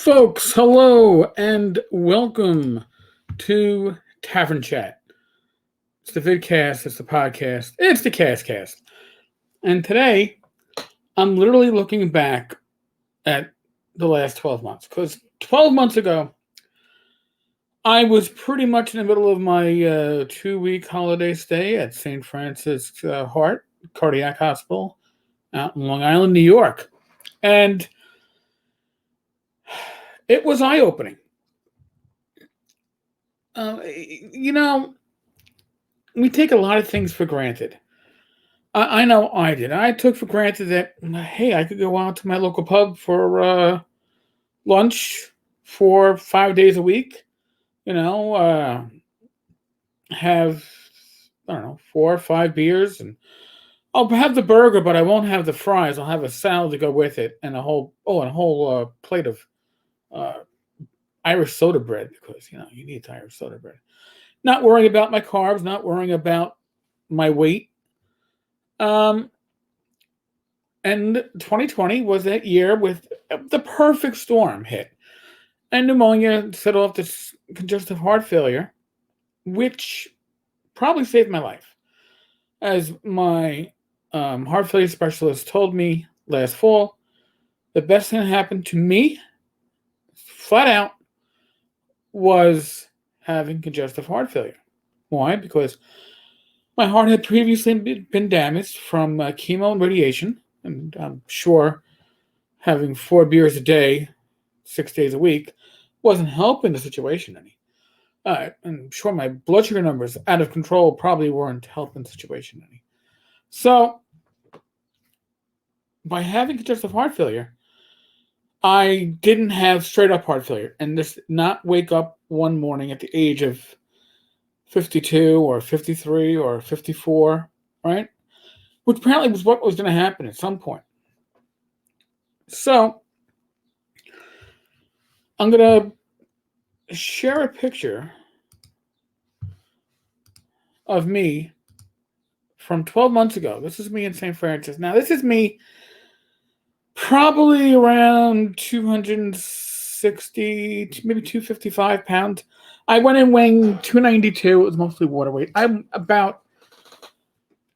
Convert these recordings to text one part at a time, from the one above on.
Folks, hello and welcome to Tavern Chat. It's the vidcast, it's the podcast, it's the cast. And today, I'm literally looking back at the last 12 months. Because 12 months ago, I was pretty much in the middle of my 2-week holiday stay at St. Francis Heart Cardiac Hospital out in Long Island, New York. And it was eye-opening. You know, we take a lot of things for granted. I know I did. I took for granted that, hey, I could go out to my local pub for lunch for 5 days a week. You know, have, I don't know, 4 or 5 beers, and I'll have the burger, but I won't have the fries. I'll have a salad to go with it, and a whole plate of uh, Irish soda bread, because you need Irish soda bread. Not worrying about my carbs, not worrying about my weight. Um, and 2020 was that year with the perfect storm hit, and pneumonia set off this congestive heart failure, which probably saved my life. As my heart failure specialist told me last fall, the best thing that happened to me, flat out, was having congestive heart failure. Why? Because my heart had previously been damaged from chemo and radiation, and I'm sure having 4 beers a day, 6 days a week, wasn't helping the situation any. I'm sure my blood sugar numbers out of control probably weren't helping the situation any. So, by having congestive heart failure, I didn't have straight up heart failure, and this did not wake up one morning at the age of 52 or 53 or 54, right? Which apparently was what was going to happen at some point. So, I'm going to share a picture of me from 12 months ago. This is me in St. Francis. Now, this is me probably around 260, maybe 255 pounds. I went in weighing 292. It was mostly water weight. I'm about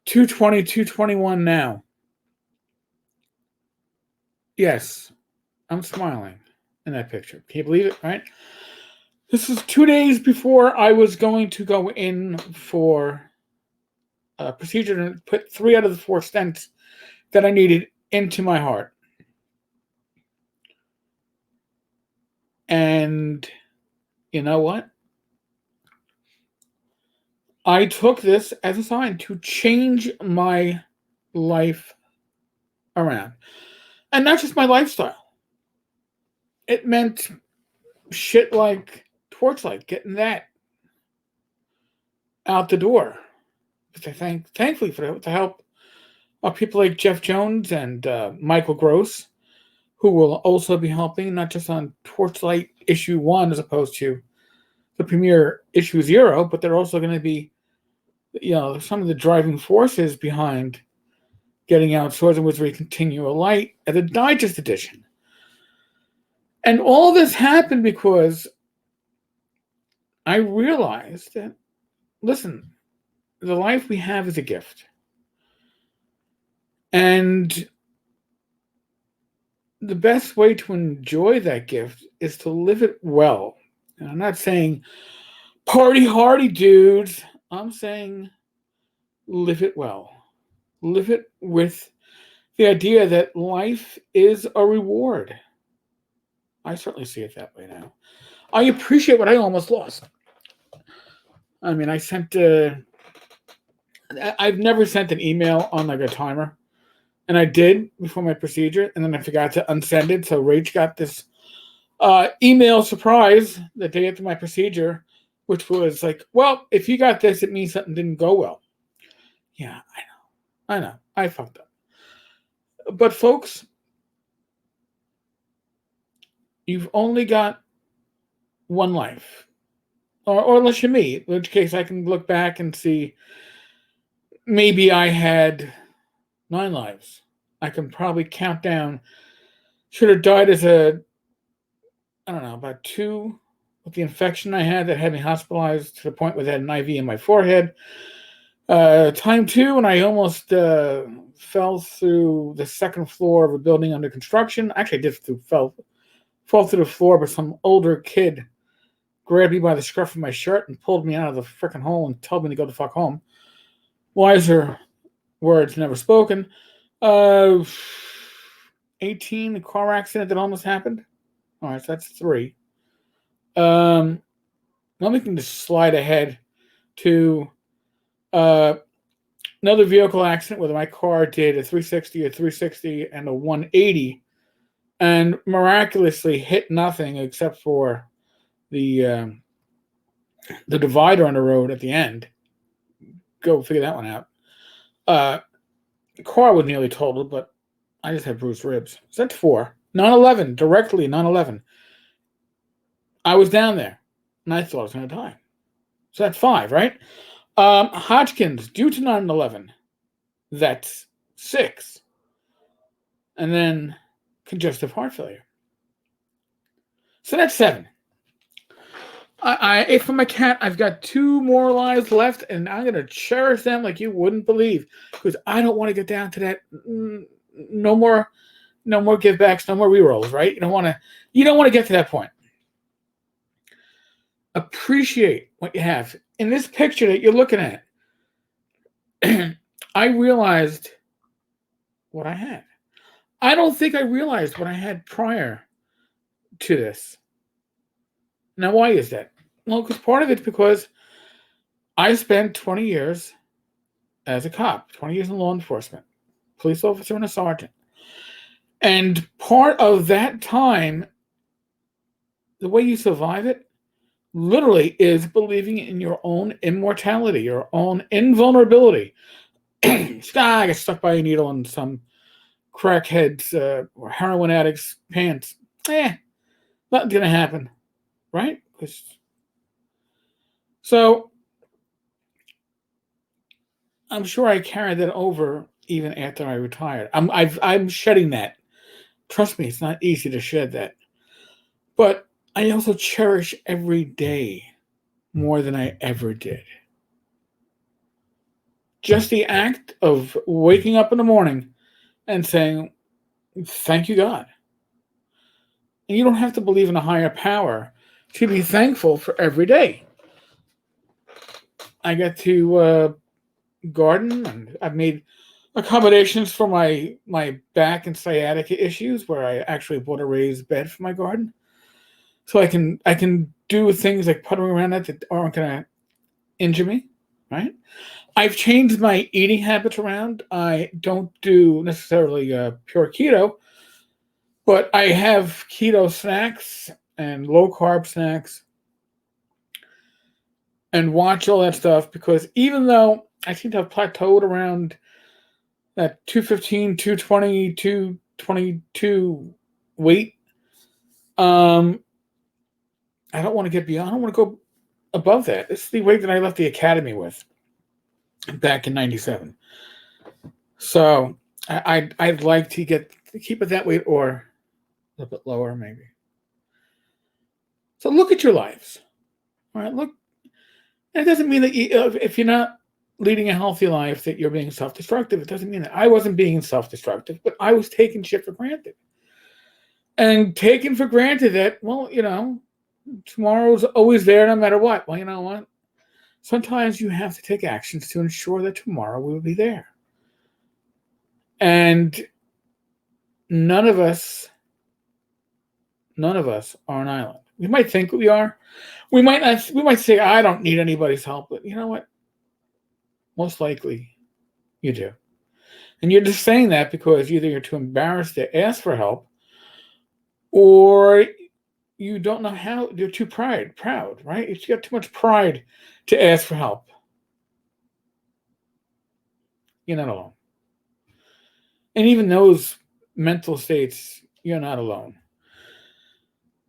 220, 221 now. Yes, I'm smiling in that picture. Can you believe it, right? This is 2 days before I was going to go in for a procedure to put 3 out of the 4 stents that I needed into my heart. And you know what? I took this as a sign to change my life around. And not just my lifestyle. It meant shit like Torchlight, getting that out the door. Which I thankfully for the help of people like Jeff Jones and Michael Gross, who will also be helping, not just on Torchlight issue 1 as opposed to the premiere issue 0, but they're also going to be, some of the driving forces behind getting out Swords and Wizardry Continual Light as a digest edition. And all this happened because I realized that, listen, the life we have is a gift. And the best way to enjoy that gift is to live it well. And I'm not saying party hardy, dudes. I'm saying live it well. Live it with the idea that life is a reward. I certainly see it that way now. I appreciate what I almost lost. I mean, I've never sent an email on like a timer. And I did before my procedure, and then I forgot to unsend it. So Rach got this email surprise the day after my procedure, which was like, well, if you got this, it means something didn't go well. Yeah, I know. I fucked up. But folks, you've only got one life. Or unless you're me, in which case I can look back and see maybe I had 9 lives. I can probably count down. Should have died as a I don't know, about 2 with the infection I had that had me hospitalized to the point where they had an IV in my forehead. Time 2, and I almost fell through the second floor of a building under construction. Actually, I just fall through the floor, but some older kid grabbed me by the scruff of my shirt and pulled me out of the freaking hole and told me to go the fuck home. Wiser words never spoken. Uh, 18, a car accident that almost happened. All right, so that's 3. Now we can just slide ahead to another vehicle accident where my car did a 360, a 360, and a 180, and miraculously hit nothing except for the divider on the road at the end. Go figure that one out. The car was nearly totaled, but I just had bruised ribs. So that's 4. 9/11, directly 9/11. I was down there, and I thought I was going to die. So that's 5, right? Hodgkin's, due to 9/11. That's 6. And then congestive heart failure. So that's 7. If I'm a cat, I've got 2 more lives left, and I'm going to cherish them like you wouldn't believe, because I don't want to get down to that. No more give backs, no more rerolls, right? You don't want to get to that point. Appreciate what you have. In this picture that you're looking at, I realized what I had. I don't think I realized what I had prior to this. Now, why is that? Well, because part of it's because I spent 20 years as a cop, 20 years in law enforcement, police officer and a sergeant. And part of that time, the way you survive it, literally is believing in your own immortality, your own invulnerability. I got stuck by a needle in some crackhead's or heroin addict's pants. Nothing's going to happen, right? So I'm sure I carried that over even after I retired. I'm shedding that. Trust me, it's not easy to shed that. But I also cherish every day more than I ever did. Just the act of waking up in the morning and saying, thank you, God. And you don't have to believe in a higher power to be thankful for every day. I get to garden, and I've made accommodations for my back and sciatica issues, where I actually bought a raised bed for my garden, so I can do things like puttering around that aren't going to injure me, right? I've changed my eating habits around. I don't do necessarily pure keto, but I have keto snacks and low carb snacks and watch all that stuff, because even though I seem to have plateaued around that 215, 220, 222 weight, I don't want to get beyond. I don't want to go above that. This is the weight that I left the academy with back in 97. So I'd like to keep it that weight, or a little bit lower maybe. So look at your lives. All right, look. And it doesn't mean that if you're not leading a healthy life that you're being self-destructive. It doesn't mean that I wasn't being self-destructive, but I was taking shit for granted. And taking for granted that, well, tomorrow's always there no matter what. Well, you know what? Sometimes you have to take actions to ensure that tomorrow will be there. And none of us are an island. We might think we are. We might say, I don't need anybody's help, but you know what? Most likely you do. And you're just saying that because either you're too embarrassed to ask for help, or you don't know how. You're too proud, right? You got too much pride to ask for help. You're not alone. And even those mental states, you're not alone.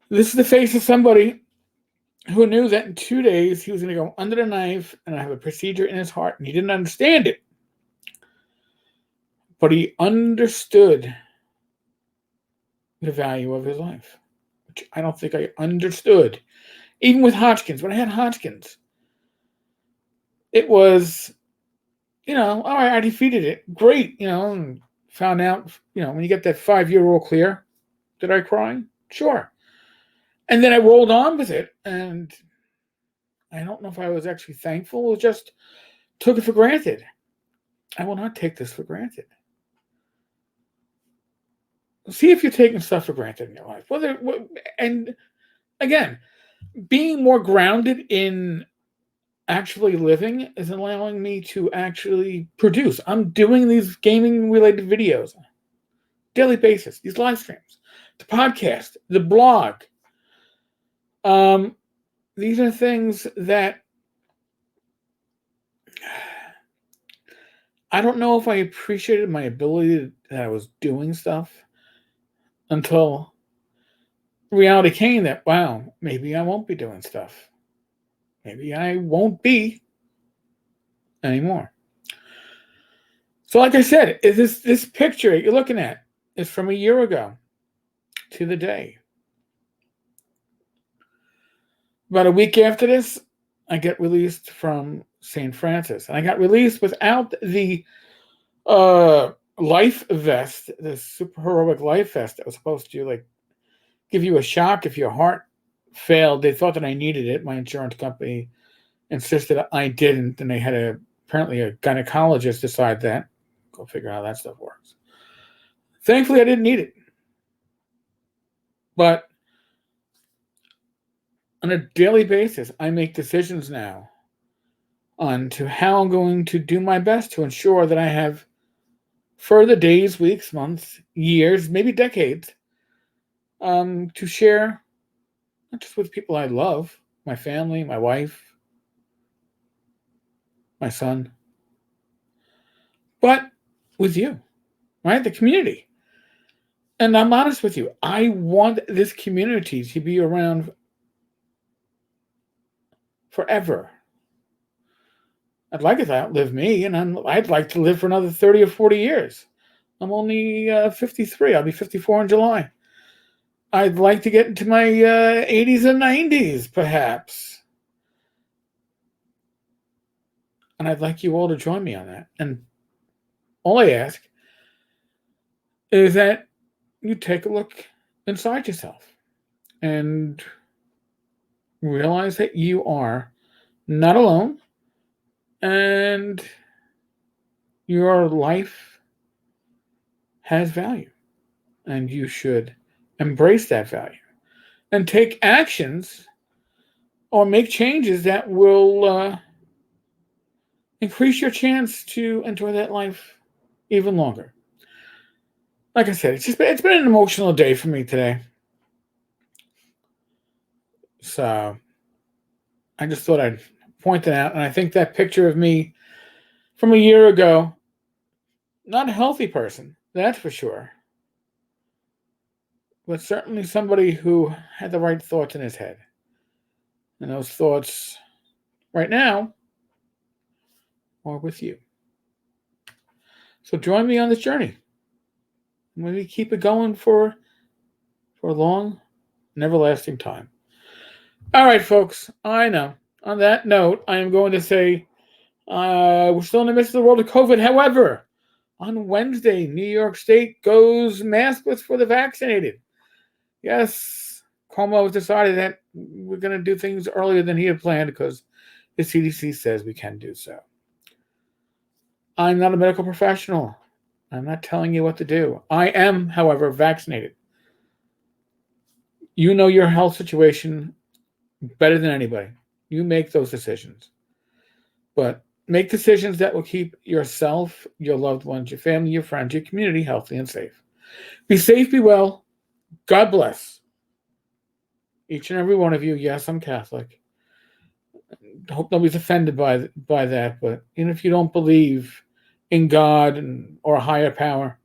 This is the face of somebody who knew that in 2 days he was going to go under the knife and have a procedure in his heart, and he didn't understand it. But he understood the value of his life. which I don't think I understood. Even with Hodgkin's, when I had Hodgkin's, it was, all right, I defeated it. Great, and found out, when you get that 5-year all clear, did I cry? Sure. And then I rolled on with it, and I don't know if I was actually thankful or just took it for granted. I will not take this for granted. See if you're taking stuff for granted in your life. And again, being more grounded in actually living is allowing me to actually produce. I'm doing these gaming related videos on a daily basis, these live streams, the podcast, the blog. These are things that I don't know if I appreciated my ability that I was doing stuff until reality came that, wow, maybe I won't be doing stuff. Maybe I won't be anymore. So like I said, this picture you're looking at is from a year ago to the day. About a week after this, I get released from St. Francis. And I got released without the life vest, the super heroic life vest that was supposed to give you a shock if your heart failed. They thought that I needed it. My insurance company insisted I didn't, and they had apparently a gynecologist decide that. Go figure out how that stuff works. Thankfully, I didn't need it. But on a daily basis, I make decisions now on to how I'm going to do my best to ensure that I have further days, weeks, months, years, maybe decades, to share not just with people I love, my family, my wife, my son, but with you, right? The community. And I'm honest with you, I want this community to be around forever. I'd like it to outlive me, and I'd like to live for another 30 or 40 years. I'm only 53. I'll be 54 in July. I'd like to get into my 80s and 90s, perhaps. And I'd like you all to join me on that. And all I ask is that you take a look inside yourself and realize that you are not alone and your life has value, and you should embrace that value and take actions or make changes that will increase your chance to enjoy that life even longer. Like I said, it's been an emotional day for me today. So I just thought I'd point that out. And I think that picture of me from a year ago, not a healthy person, that's for sure, but certainly somebody who had the right thoughts in his head. And those thoughts right now are with you. So join me on this journey. Maybe keep it going for a long and everlasting time. All right, folks, I know. On that note, I am going to say we're still in the midst of the world of COVID. However, on Wednesday, New York State goes maskless for the vaccinated. Yes, Cuomo has decided that we're going to do things earlier than he had planned because the CDC says we can do so. I'm not a medical professional. I'm not telling you what to do. I am, however, vaccinated. You know your health situation better than anybody. You make those decisions. But make decisions that will keep yourself, your loved ones, your family, your friends, your community healthy and safe. Be safe, be well. God bless each and every one of you. Yes, I'm Catholic. I hope nobody's offended by that. But even if you don't believe in God or a higher power,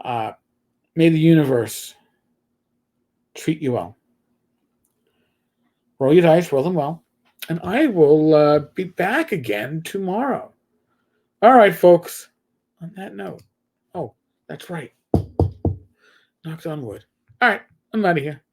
may the universe treat you well. Roll your dice, roll them well. And I will be back again tomorrow. All right, folks. On that note. Oh, that's right. Knocked on wood. All right. I'm out of here.